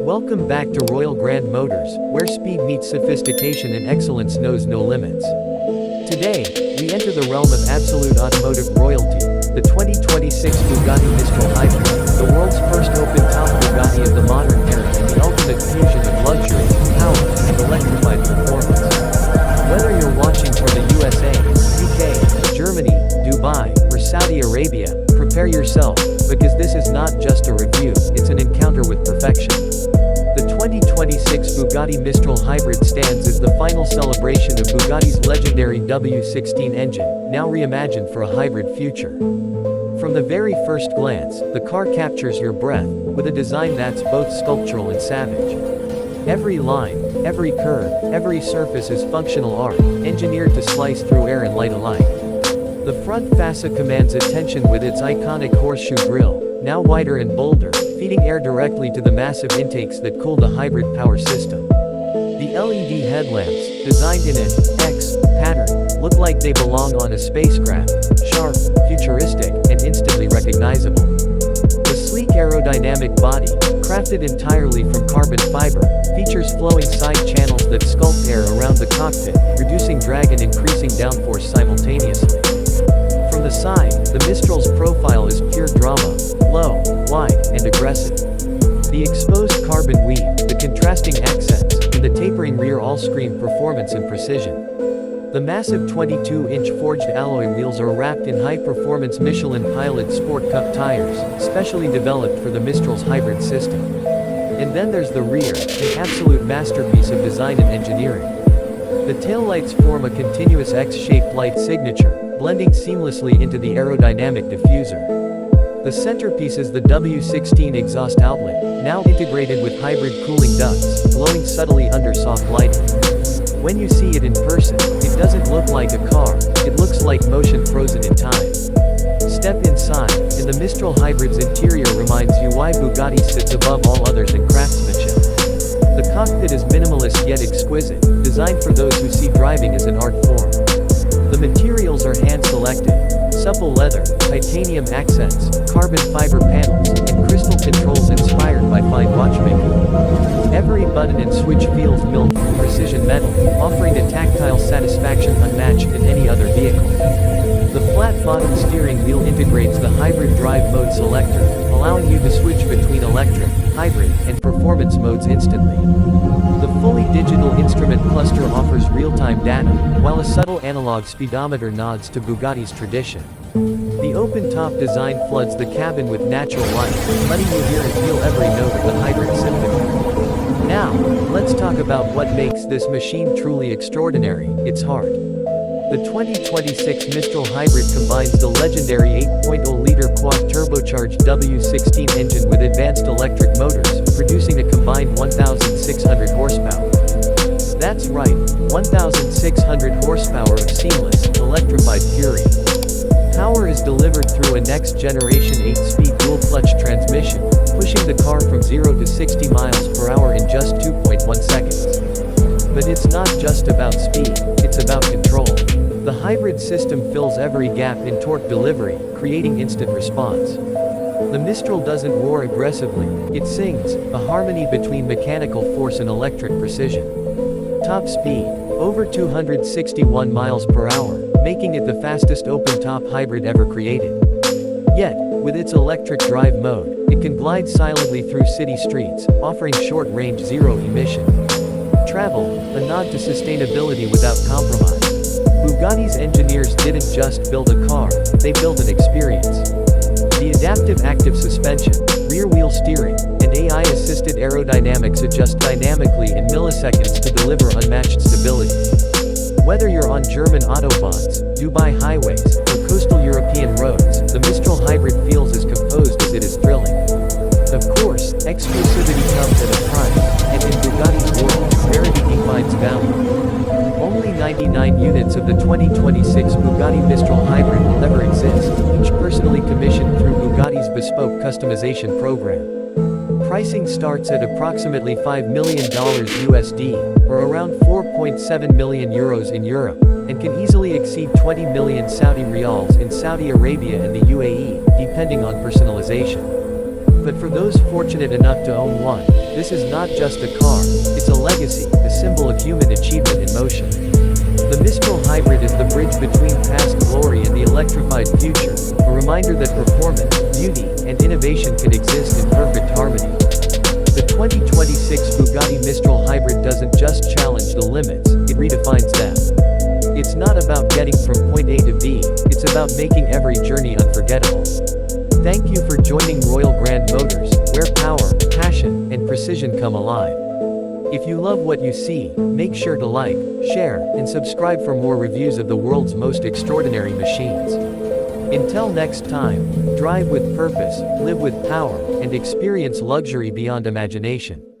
Welcome back to Royal Grand Motors, where speed meets sophistication and excellence knows no limits. Today, we enter the realm of absolute automotive royalty, the 2026 Bugatti Mistral Hybrid, the world's first open-top Bugatti of the modern era and the ultimate fusion of luxury, power, and electrified performance. Whether you're watching from the USA, UK, Germany, Dubai, or Saudi Arabia, prepare yourself, because this is not just a review, it's an encounter with perfection. The 2026 Bugatti Mistral Hybrid stands as the final celebration of Bugatti's legendary W16 engine, now reimagined for a hybrid future. From the very first glance, the car captures your breath, with a design that's both sculptural and savage. Every line, every curve, every surface is functional art, engineered to slice through air and light alike. The front fascia commands attention with its iconic horseshoe grille, now wider and bolder, feeding air directly to the massive intakes that cool the hybrid power system. The LED headlamps, designed in an X pattern, look like they belong on a spacecraft, sharp, futuristic, and instantly recognizable. The sleek aerodynamic body, crafted entirely from carbon fiber, features flowing side channels that sculpt air around the cockpit, reducing drag and increasing downforce simultaneously. From the side, the Mistral's profile is pure drama, low, wide, and aggressive. The exposed carbon weave, the contrasting accents, and the tapering rear all scream performance and precision. The massive 22-inch forged alloy wheels are wrapped in high-performance Michelin Pilot Sport Cup tires, specially developed for the Mistral's hybrid system. And then there's the rear, an absolute masterpiece of design and engineering. The taillights form a continuous X-shaped light signature, blending seamlessly into the aerodynamic diffuser. The centerpiece is the W16 exhaust outlet, now integrated with hybrid cooling ducts, glowing subtly under soft lighting. When you see it in person, it doesn't look like a car, it looks like motion frozen in time. Step inside, and the Mistral Hybrid's interior reminds you why Bugatti sits above all others in craftsmanship. The cockpit is minimalist yet exquisite, designed for those who see driving as an art form. The materials are hand-selected: supple leather, titanium accents, carbon fiber panels, and crystal controls inspired by fine watchmaking. Every button and switch feels milled from precision metal, offering a tactile satisfaction unmatched in any other vehicle. The flat-bottom steering wheel integrates the hybrid drive mode selector, allowing you to switch between electric, hybrid, and performance modes instantly. The fully digital instrument cluster offers real-time data, while a subtle analog speedometer nods to Bugatti's tradition. The open-top design floods the cabin with natural light, letting you hear and feel every note of the hybrid symphony. Now, let's talk about what makes this machine truly extraordinary: its heart. The 2026 Mistral Hybrid combines the legendary 8.0-liter quad-turbocharged W16 engine with advanced electric motors, producing a combined 1,600 horsepower. That's right, 1,600 horsepower of seamless, electrified fury. Power is delivered through a next-generation 8-speed dual-clutch transmission, pushing the car from 0 to 60 miles per hour in just 2.1 seconds. But it's not just about speed, it's about control. The hybrid system fills every gap in torque delivery, creating instant response. The Mistral doesn't roar aggressively, it sings, a harmony between mechanical force and electric precision. Top speed, over 261 miles per hour, making it the fastest open-top hybrid ever created. Yet, with its electric drive mode, it can glide silently through city streets, offering short-range zero-emission travel, a nod to sustainability without compromise. Bugatti's engineers didn't just build a car, they built an experience. The adaptive active suspension, rear-wheel steering, and AI-assisted aerodynamics adjust dynamically in milliseconds to deliver unmatched stability. Whether you're on German autobahns, Dubai highways, or coastal European roads, the Mistral Hybrid feels as composed as it is thrilling. Of course, exclusivity comes at a price, and in Bugatti's world, rarity defines value. Only 99 units of the 2026 Bugatti Mistral Hybrid will ever exist, each personally commissioned through Bugatti's bespoke customization program. Pricing starts at approximately $5 million USD, or around 4.7 million euros in Europe, and can easily exceed 20 million Saudi riyals in Saudi Arabia and the UAE, depending on personalization. But for those fortunate enough to own one, this is not just a car, it's a legacy, a symbol of human achievement in motion. The Mistral Hybrid is the bridge between past glory and the electrified future, a reminder that performance, beauty, and innovation can exist in perfect harmony. The 2026 Bugatti Mistral Hybrid doesn't just challenge the limits, it redefines them. It's not about getting from point A to B, it's about making every journey unforgettable. Thank you for joining Royal Grand Motors, where power, passion, and precision come alive. If you love what you see, make sure to like, share, and subscribe for more reviews of the world's most extraordinary machines. Until next time, drive with purpose, live with power, and experience luxury beyond imagination.